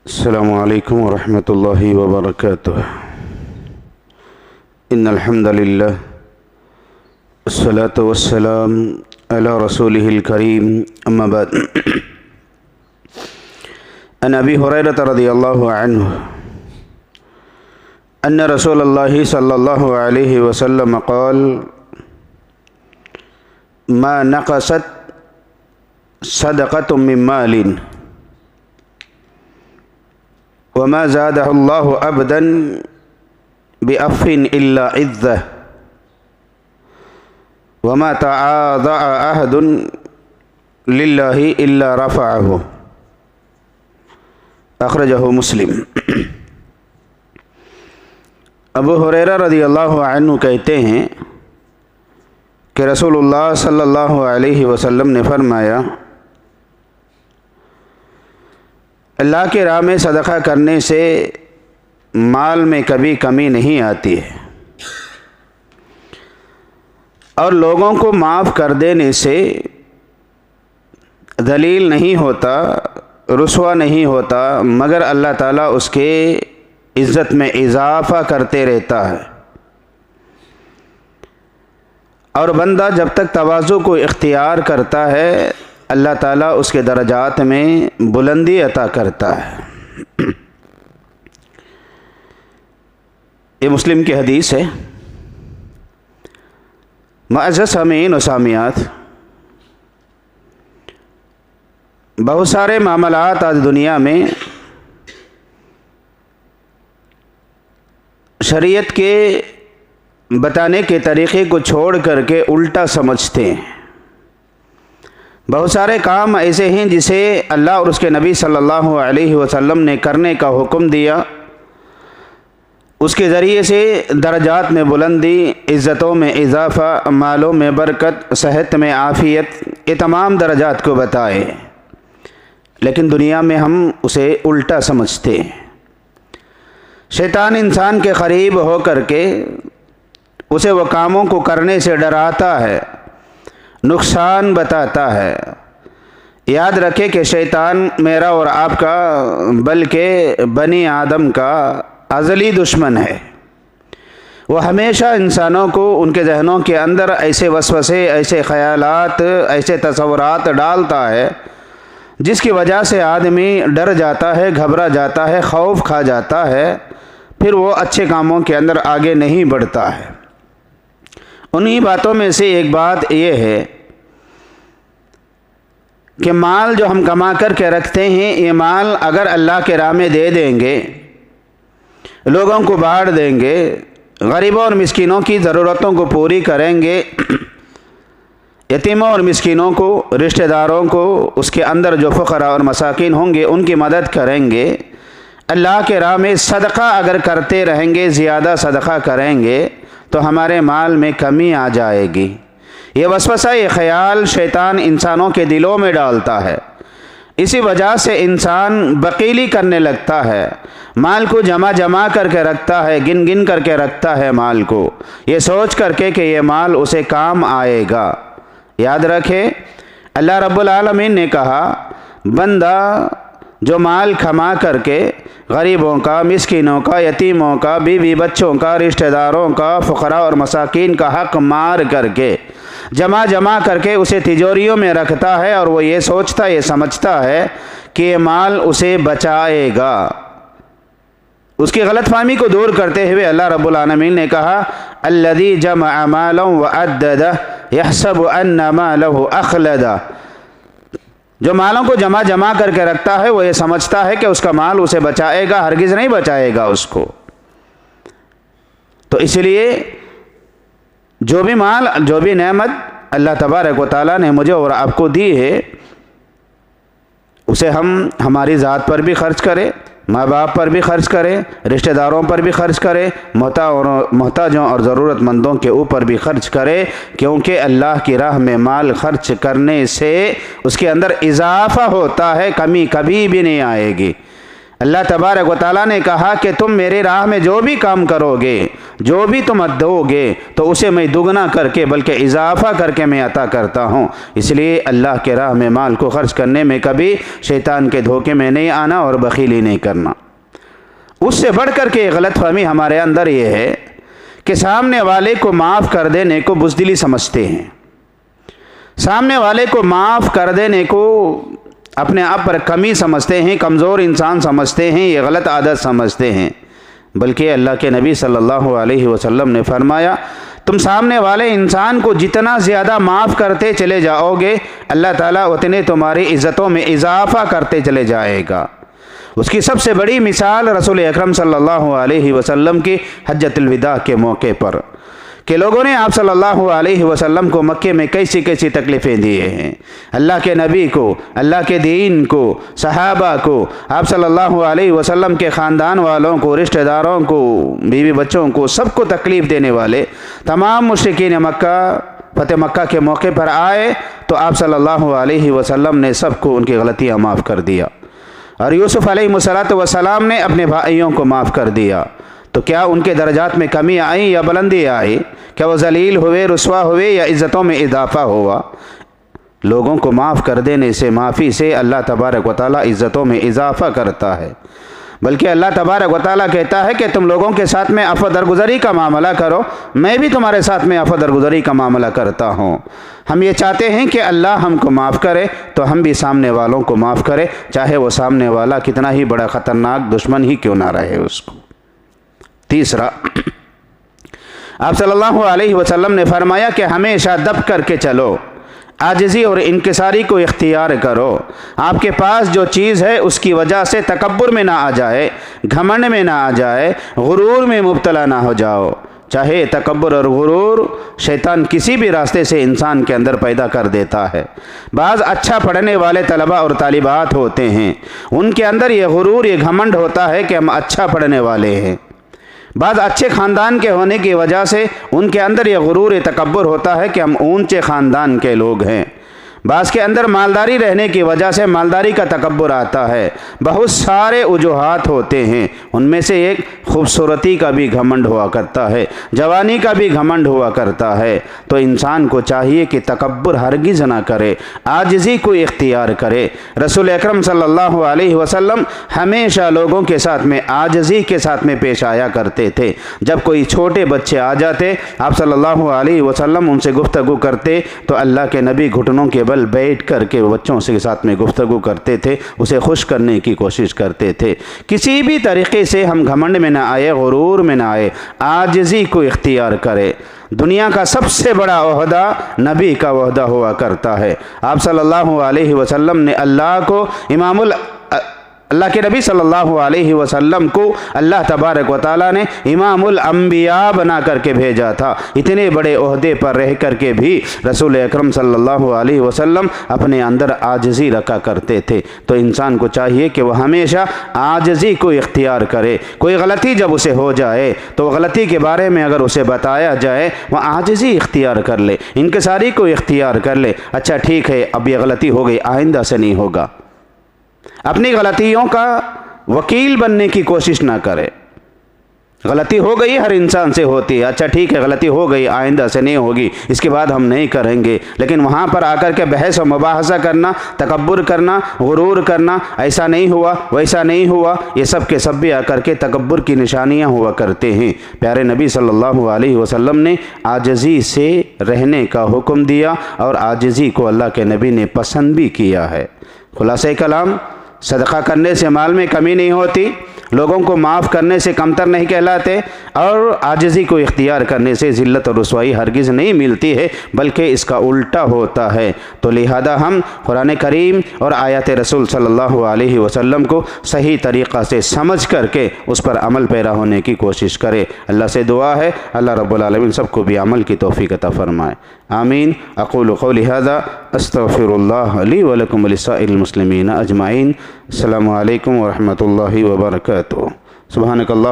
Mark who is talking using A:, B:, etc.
A: السلام علیکم ورحمۃ اللہ وبرکاتہ۔ ان الحمد للہ والصلاة والسلام علی رسولہ الکریم، اما بعد۔ عن ابی ہریرہ رضی اللہ عنہ ان رسول اللہ صلی اللہ علیہ وسلم قال ما نقصت صدقۃ من مال وما زادہ اللہ عبدا بعفو الا عزہ وما تواضع احد للہ الا رفعہ، اخرجہ مسلم۔ ابو ہریرہ رضی اللہ عنہ کہتے ہیں کہ رسول اللہ صلی اللہ علیہ وسلم نے فرمایا، اللہ کے راہ میں صدقہ کرنے سے مال میں کبھی کمی نہیں آتی ہے، اور لوگوں کو معاف کر دینے سے ذلیل نہیں ہوتا، رسوا نہیں ہوتا، مگر اللہ تعالیٰ اس کے عزت میں اضافہ کرتے رہتا ہے، اور بندہ جب تک تواضع کو اختیار کرتا ہے اللہ تعالیٰ اس کے درجات میں بلندی عطا کرتا ہے۔ یہ مسلم کی حدیث ہے۔ معزز سامعین و سامعات، بہت سارے معاملات آج دنیا میں شریعت کے بتانے کے طریقے کو چھوڑ کر کے الٹا سمجھتے ہیں۔ بہت سارے کام ایسے ہیں جسے اللہ اور اس کے نبی صلی اللہ علیہ وسلم نے کرنے کا حکم دیا، اس کے ذریعے سے درجات میں بلندی، عزتوں میں اضافہ، مالوں میں برکت، صحت میں عافیت، یہ تمام درجات کو بتائے، لیکن دنیا میں ہم اسے الٹا سمجھتے ہیں۔ شیطان انسان کے قریب ہو کر کے اسے وہ کاموں کو کرنے سے ڈراتا ہے، نقصان بتاتا ہے۔ یاد رکھے کہ شیطان میرا اور آپ کا بلکہ بنی آدم کا ازلی دشمن ہے۔ وہ ہمیشہ انسانوں کو ان کے ذہنوں کے اندر ایسے وسوسے، ایسے خیالات، ایسے تصورات ڈالتا ہے جس کی وجہ سے آدمی ڈر جاتا ہے، گھبرا جاتا ہے، خوف کھا جاتا ہے، پھر وہ اچھے کاموں کے اندر آگے نہیں بڑھتا ہے۔ انہی باتوں میں سے ایک بات یہ ہے کہ مال جو ہم کما کر کے رکھتے ہیں، یہ مال اگر اللہ کے راہ میں دے دیں گے، لوگوں کو بانٹ دیں گے، غریبوں اور مسکینوں کی ضرورتوں کو پوری کریں گے، یتیموں اور مسکینوں کو، رشتہ داروں کو، اس کے اندر جو فقراء اور مساکین ہوں گے ان کی مدد کریں گے، اللہ کے راہ میں صدقہ اگر کرتے رہیں گے، زیادہ صدقہ کریں گے تو ہمارے مال میں کمی آ جائے گی۔ یہ وسوسہ، یہ خیال شیطان انسانوں کے دلوں میں ڈالتا ہے، اسی وجہ سے انسان بخیلی کرنے لگتا ہے، مال کو جمع کر کے رکھتا ہے، گن کر کے رکھتا ہے مال کو، یہ سوچ کر کے کہ یہ مال اسے کام آئے گا۔ یاد رکھے اللہ رب العالمین نے کہا، بندہ جو مال کما کر کے غریبوں کا، مسکینوں کا، یتیموں کا، بیوی بچوں کا، رشتہ داروں کا، فقراء اور مساکین کا حق مار کر کے جمع کر کے اسے تجوریوں میں رکھتا ہے، اور وہ یہ سوچتا، یہ سمجھتا ہے کہ یہ مال اسے بچائے گا۔ اس کی غلط فہمی کو دور کرتے ہوئے اللہ رب العالمین نے کہا، الذی جمع مالا وعددہ یحسب ان مالہ اخلدہ، جو مالوں کو جمع کر کے رکھتا ہے وہ یہ سمجھتا ہے کہ اس کا مال اسے بچائے گا، ہرگز نہیں بچائے گا اس کو۔ تو اس لیے جو بھی مال، جو بھی نعمت اللہ تبارک و تعالیٰ نے مجھے اور آپ کو دی ہے، اسے ہم ہماری ذات پر بھی خرچ کریں، ماں باپ پر بھی خرچ کریں، رشتہ داروں پر بھی خرچ کریں، محتاجوں اور ضرورت مندوں کے اوپر بھی خرچ کریں، کیونکہ اللہ کی راہ میں مال خرچ کرنے سے اس کے اندر اضافہ ہوتا ہے، کمی کبھی بھی نہیں آئے گی۔ اللہ तबारक व तआला ने कहा कि तुम मेरे राह में जो भी काम करोगे, जो भी तुम दोगे, तो उसे मैं दुगना करके बल्कि इजाफा करके मैं अता करता हूँ। इसलिए अल्लाह के राह में माल को खर्च करने में कभी शैतान के धोखे में नहीं आना और बखीली नहीं करना। उससे बढ़ कर के गलत फहमी हमारे अंदर ये है कि सामने वाले को माफ़ कर देने को बुज़दिली समझते हैं, सामने वाले को माफ़ कर देने को अपने आप पर कमी समझते हैं, कमज़ोर इंसान समझते हैं, ये गलत आदत समझते हैं। बल्कि अल्लाह के नबी सल्लल्लाहु अलैहि वसल्लम ने फरमाया, तुम सामने वाले इंसान को जितना ज़्यादा माफ़ करते चले जाओगे, अल्लाह ताला उतने तुम्हारी इज़्ज़तों में इजाफ़ा करते चले जाएगा। उसकी सबसे बड़ी मिसाल रसूल अकरम सल्लल्लाहु अलैहि वसल्लम की हज्जतुल विदा के मौके पर कि लोगों ने आप सल्लल्लाहु अलैहि वसल्लम को मक्के में कैसी कैसी तकलीफ़ें दिए हैं। अल्लाह के नबी को, अल्लाह के दीन को, सहाबा को, आप सल्लल्लाहु अलैहि वसल्लम के ख़ानदान वालों को, रिश्तेदारों को, बीवी बच्चों को, सबको तकलीफ़ देने वाले तमाम मुशरिकीन मक्का फ़तेह मक्का के मौके पर आए तो आप सल्लल्लाहु अलैहि वसल्लम ने सबको उनकी गलतियाँ माफ़ कर दिया। और यूसुफ़ अलैहिस्सलाम ने अपने भाइयों को माफ़ कर दिया। तो क्या उनके दर्जात में कमी आई या बुलंदी आई? क्या वो जलील हुए, रुसवा हुए या इज़्ज़तों में इजाफ़ा हुआ? लोगों को माफ़ कर देने से, माफ़ी से अल्लाह तबारक व तआला इज़्ज़तों में इजाफ़ा करता है। बल्कि अल्लाह तबारक व तआला कहता है कि तुम लोगों के साथ में अफ़व दरगुज़री का मामला करो, मैं भी तुम्हारे साथ में अफ़व दरगुज़री का मामला करता हूँ। हम ये चाहते हैं कि अल्लाह हमको माफ़ करे तो हम भी सामने वालों को माफ़ करें, चाहे वो सामने वाला कितना ही बड़ा ख़तरनाक दुश्मन ही क्यों ना रहे उसको। तीसरा, आप सल्लल्लाहु अलैहि वसल्लम ने फरमाया कि हमेशा दब करके चलो, आजिज़ी और इनकिसारी को इख्तियार करो। आपके पास जो चीज़ है उसकी वजह से तकब्बुर में ना आ जाए, घमंड में ना आ जाए, गुरूर में मुब्तला ना हो जाओ। चाहे तकब्बुर और गुरूर शैतान किसी भी रास्ते से इंसान के अंदर पैदा कर देता है। बाज़ अच्छा पढ़ने वाले तलबा और तालिबात होते हैं, उनके अंदर ये गुरूर, ये घमंड होता है कि हम अच्छा पढ़ने वाले हैं। बाज़ अच्छे ख़ानदान के होने की वजह से उनके अंदर ये गुरूर, तकब्बुर होता है कि हम ऊंचे ख़ानदान के लोग हैं। बाज़ के अंदर मालदारी रहने की वजह से मालदारी का तकब्बुर आता है। बहुत सारे वजूहात होते हैं, उनमें से एक खूबसूरती का भी घमंड हुआ करता है, जवानी का भी घमंड हुआ करता है। तो इंसान को चाहिए कि तकब्बुर हरगिज़ ना करे, आजिज़ी को इख्तियार करे। रसूल अकरम सल्लल्लाहु अलैहि वसल्लम हमेशा लोगों के साथ में आजिज़ी के साथ में पेश आया करते थे। जब कोई छोटे बच्चे आ जाते, आप सल्लल्लाहु अलैहि वसल्लम उनसे गुफ्तगू करते तो अल्लाह के नबी घुटनों के बल बैठ करके बच्चों से साथ में गुफ्तगू करते थे, उसे खुश करने की कोशिश करते थे। किसी भी तरीक़े से हम घमंड में ना आए, गुरूर में ना आए, आजिज़ी को इख्तियार करे। दुनिया का सबसे बड़ा ओहदा नबी का ओहदा हुआ करता है। आप सल्लल्लाहु अलैहि वसल्लम ने अल्लाह के नबी सल्लल्लाहु अलैहि वसल्लम को अल्लाह तबारक व तआला ने इमामुल अंबिया बना करके भेजा था। इतने बड़े ओहदे पर रह करके भी रसूल अकरम सल्लल्लाहु अलैहि वसल्लम अपने अंदर आजिज़ी रखा करते थे। तो इंसान को चाहिए कि वह हमेशा आजिज़ी को इख्तियार करे। कोई गलती जब उसे हो जाए तो गलती के बारे में अगर उसे बताया जाए, वह आजिज़ी इख्तियार कर ले, इनकिसारी को इख्तियार कर ले। अच्छा ठीक है, अब ये गलती हो गई, आइंदा से नहीं होगा। अपनी गलतियों का वकील बनने की कोशिश ना करे। गलती हो गई, हर इंसान से होती है। अच्छा ठीक है, गलती हो गई, आइंदा से नहीं होगी, इसके बाद हम नहीं करेंगे। लेकिन वहाँ पर आकर के बहस और मुबाहसा करना, तकब्बुर करना, गुरूर करना, ऐसा नहीं हुआ, वैसा नहीं हुआ, ये सब के सब भी आकर के तकब्बुर की निशानियाँ हुआ करते हैं। प्यारे नबी सल्लल्लाहु अलैहि वसल्लम ने आजिज़ी से रहने का हुक्म दिया और आजिज़ी को अल्लाह के नबी ने पसंद भी किया है। खुलासे कलाम, सदका करने से माल में कमी नहीं होती, लोगों को माफ़ करने से कमतर नहीं कहलाते, और आजिज़ी को इख्तियार करने से ज़िल्लत और रुसवाई हरगिज़ नहीं मिलती है, बल्कि इसका उल्टा होता है। तो लिहाजा हम कुरान करीम और आयत रसूल सल्लल्लाहु अलैहि वसल्लम को सही तरीक़ा से समझ करके उस पर अमल पैरा होने की कोशिश करें। अल्लाह से दुआ है अल्लाह रब्बुल आलमीन सबको भी अमल की तौफ़ीक़ अता फ़रमाए। आमीन। अक़ूलु क़ौली हाज़ा अस्तग़फ़िरुल्लाह ली व लकुम व लिसाइरिल मुस्लिमीन अजमाइन। अस्सलामु अलैकुम व रहमतुल्लाहि व बरकातुहू। सुब्हानकल्लाह।